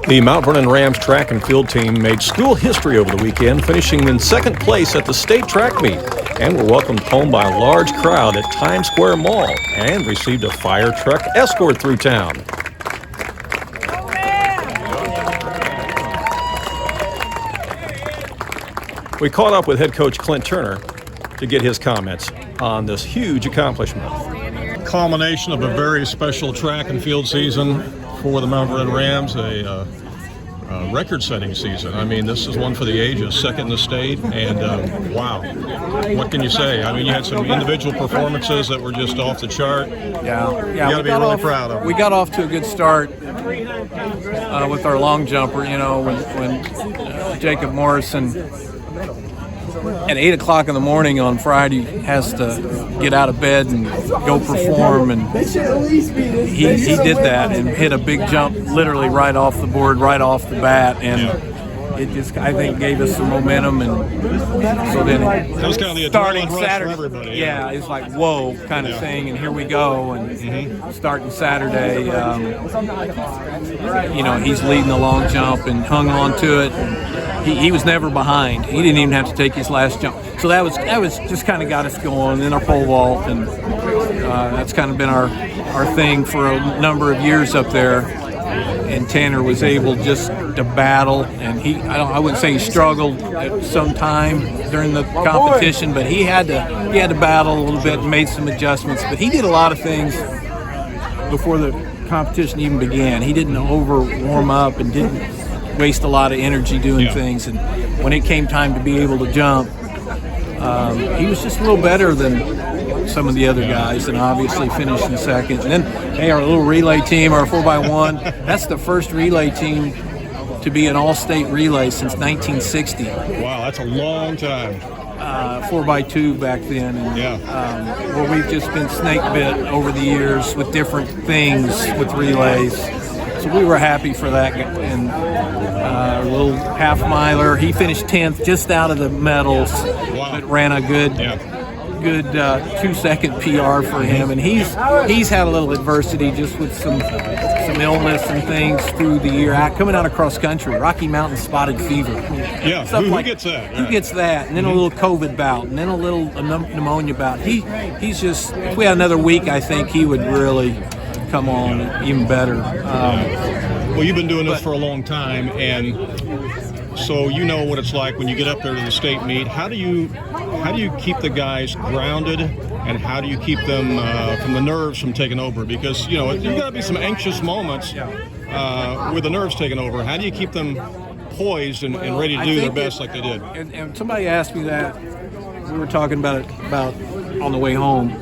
The Mt Vernon Rams track and field team made school history over the weekend, finishing in second place at the state track meet, and were welcomed home by a large crowd at Times Square Mall and received a Firetruck escort through town. We caught up with head coach Clint Turner to get his comments on this huge accomplishment. Culmination of a very special track and field season for the Mt Vernon Rams, a record-setting season. I mean, this is one for the ages, second in the state, and wow, what can you say? I mean, you had some individual performances that were just off the chart. Yeah, you got to be really proud of them. We got off to a good start with our long jumper. You know, when Jacob Morrison at 8 o'clock in the morning on Friday has to get out of bed and go perform, and he did that and hit a big jump literally right off the board, right off the bat, and it just, I think, gave us some momentum. And so then that was kind of the starting rush Saturday, for everybody. yeah, it's like whoa kind of thing, and here we go. And starting Saturday, you know, he's leading the long jump and hung on to it. And he was never behind. He didn't even have to take his last jump. So that was just kind of got us going. And then our pole vault, and that's kind of been our thing for a number of years up there. And Tanner was able just to battle, and I wouldn't say he struggled at some time during the competition, but he had to battle a little bit and made some adjustments. But he did a lot of things before the competition even began. He didn't over warm up and didn't waste a lot of energy doing things. And when it came time to be able to jump, he was just a little better than some of the other guys, and obviously finished in second. And then, hey, our little relay team, our 4x1, that's the first relay team to be an all-state relay since 1960. Wow, that's a long time. 4x2 back then. And, well, we've just been snake bit over the years with different things with relays. So we were happy for that. And a little half miler, he finished 10th, just out of the medals, but ran a good 2-second PR for him. And he's had a little adversity just with some illness and things through the year. Coming out of cross country, Rocky Mountain spotted fever. Yeah, who gets that? Who gets that? And then a little COVID bout, and then a little pneumonia bout. He's just, if we had another week, I think he would really come on even better. Well, you've been doing this for a long time, and so you know what it's like when you get up there to the state meet. How do you keep the guys grounded, and how do you keep them from the nerves from taking over? Because, you know, you got to be some anxious moments with the nerves taking over. How do you keep them poised and ready to do their best like they did? And somebody asked me that. We were talking about it on the way home.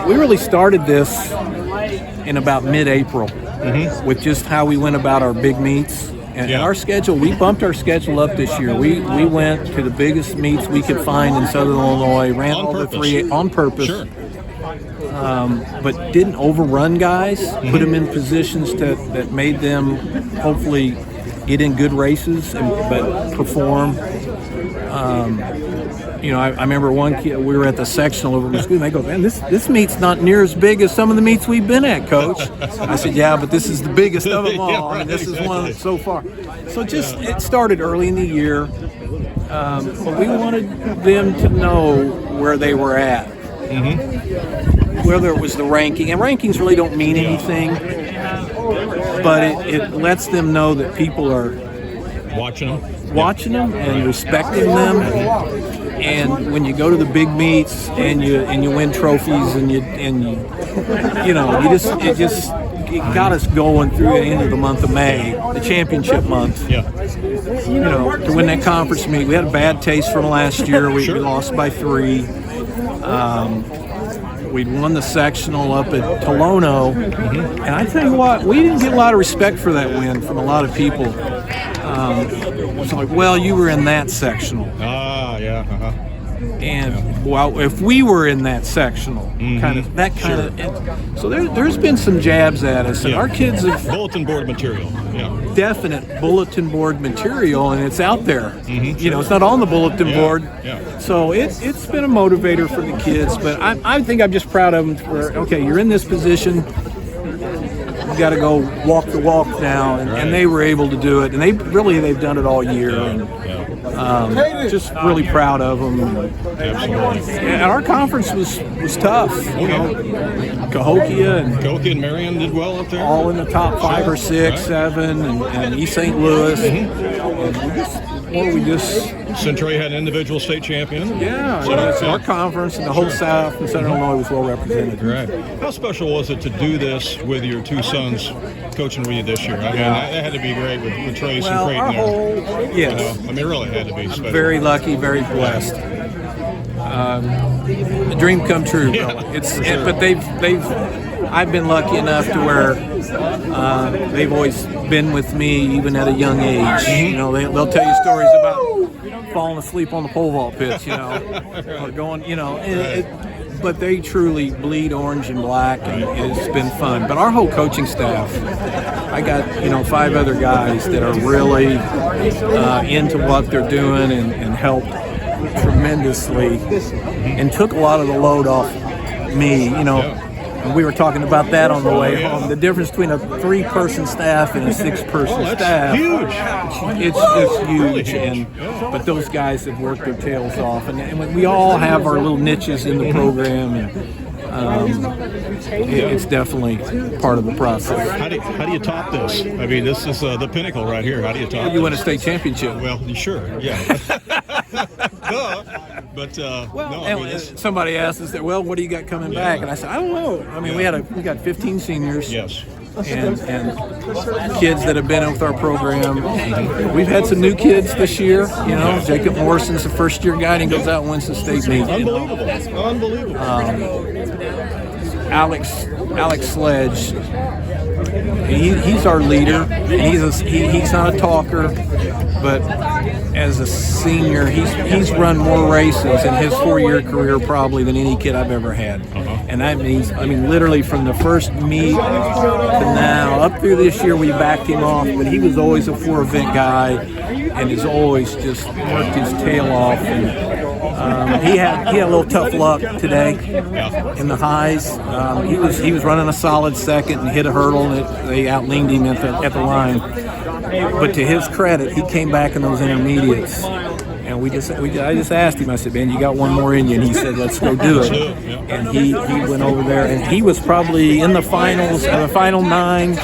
We really started this in about mid-April with just how we went about our big meets. And our schedule, we bumped our schedule up this year. We went to the biggest meets we could find in Southern Illinois, ran all the three on purpose, but didn't overrun guys, put them in positions that made them hopefully get in good races, but perform. You know, I remember one kid, we were at the sectional over in school, and they go, man, this meet's not near as big as some of the meets we've been at, Coach. I said, yeah, but this is the biggest of them all, and this is one so far. So it started early in the year, but we wanted them to know where they were at, whether it was the ranking. And rankings really don't mean anything, but it lets them know that people are watching them and respecting them. And when you go to the big meets and you win trophies and it got us going through the end of the month of May, the championship month. You know, to win that conference meet, we had a bad taste from last year. We lost by 3. We'd won the sectional up at Tolono, and I tell you what, we didn't get a lot of respect for that win from a lot of people. It's like, well, you were in that sectional. And well, if we were in that sectional, so there's been some jabs at us, and our kids have bulletin board material, definite bulletin board material, and it's out there. You know, it's not on the bulletin board. So it's been a motivator for the kids, but I think I'm just proud of them. Okay, you're in this position. got to go walk the walk now, and they were able to do it, and they've done it all year, and just really proud of them. Absolutely. And our conference was tough. You know, Cahokia and Marion did well up there. All in the top 5 or 6, 7, and East St. Louis. And we just Centray had an individual state champion. Yeah, so our conference and the whole South and Central Illinois was well represented. Right. How special was it to do this with your 2 sons coaching with you this year? I mean, that had to be great with Trace and Creighton there. Yes. You know, I mean, it really had to be special. Very lucky, very blessed. A dream come true. Really. But I've been lucky enough to where they've always been with me, even at a young age. You know, they'll tell you stories about falling asleep on the pole vault pits, you know, or going, you know. But they truly bleed orange and black, and it's been fun. But our whole coaching staff, I got 5 other guys that are really into what they're doing and help tremendously, and took a lot of the load off me, And we were talking about that on the way home. The difference between a 3-person staff and a 6-person staff. Huge. It's huge. But those guys have worked their tails off, and we all have our little niches in the program, and it's definitely part of the process. How do you top this? I mean, this is the pinnacle right here. How do you top? You win a state championship. Well, sure, yeah. But somebody asked us that. Well, what do you got coming back? And I said, I don't know. I mean, we got 15 seniors. Yes. And kids that have been with our program. We've had some new kids this year. Jacob Morrison's a first-year guy, and he goes out and wins the state meet. Unbelievable. Alex Sledge. He's our leader. He's not a talker, but as a senior, he's run more races in his 4-year career probably than any kid I've ever had. And that means, literally from the first meet to now, up through this year, we backed him off, but he was always a 4-event guy, and has always just worked his tail off. And he had a little tough luck today in the highs. He was running a solid second and hit a hurdle, and they outleaned him at the line. But to his credit, he came back in those intermediates, and I just asked him. I said, "Man, you got one more in you," and he said, "Let's go do it." And he went over there, and he was probably in the finals, the final 9.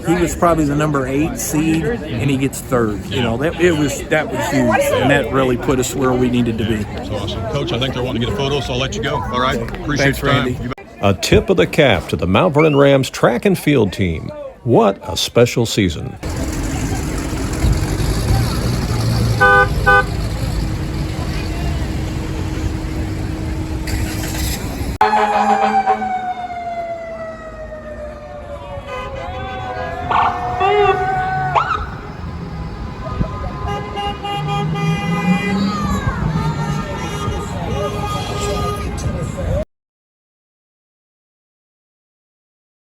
He was probably the number 8 seed, and he gets 3rd. That was huge, and that really put us where we needed to be. That's awesome, Coach. I think they're wanting to get a photo, so I'll let you go. All right, appreciate your time. Randy. A tip of the cap to the Mt Vernon Rams track and field team. What a special season.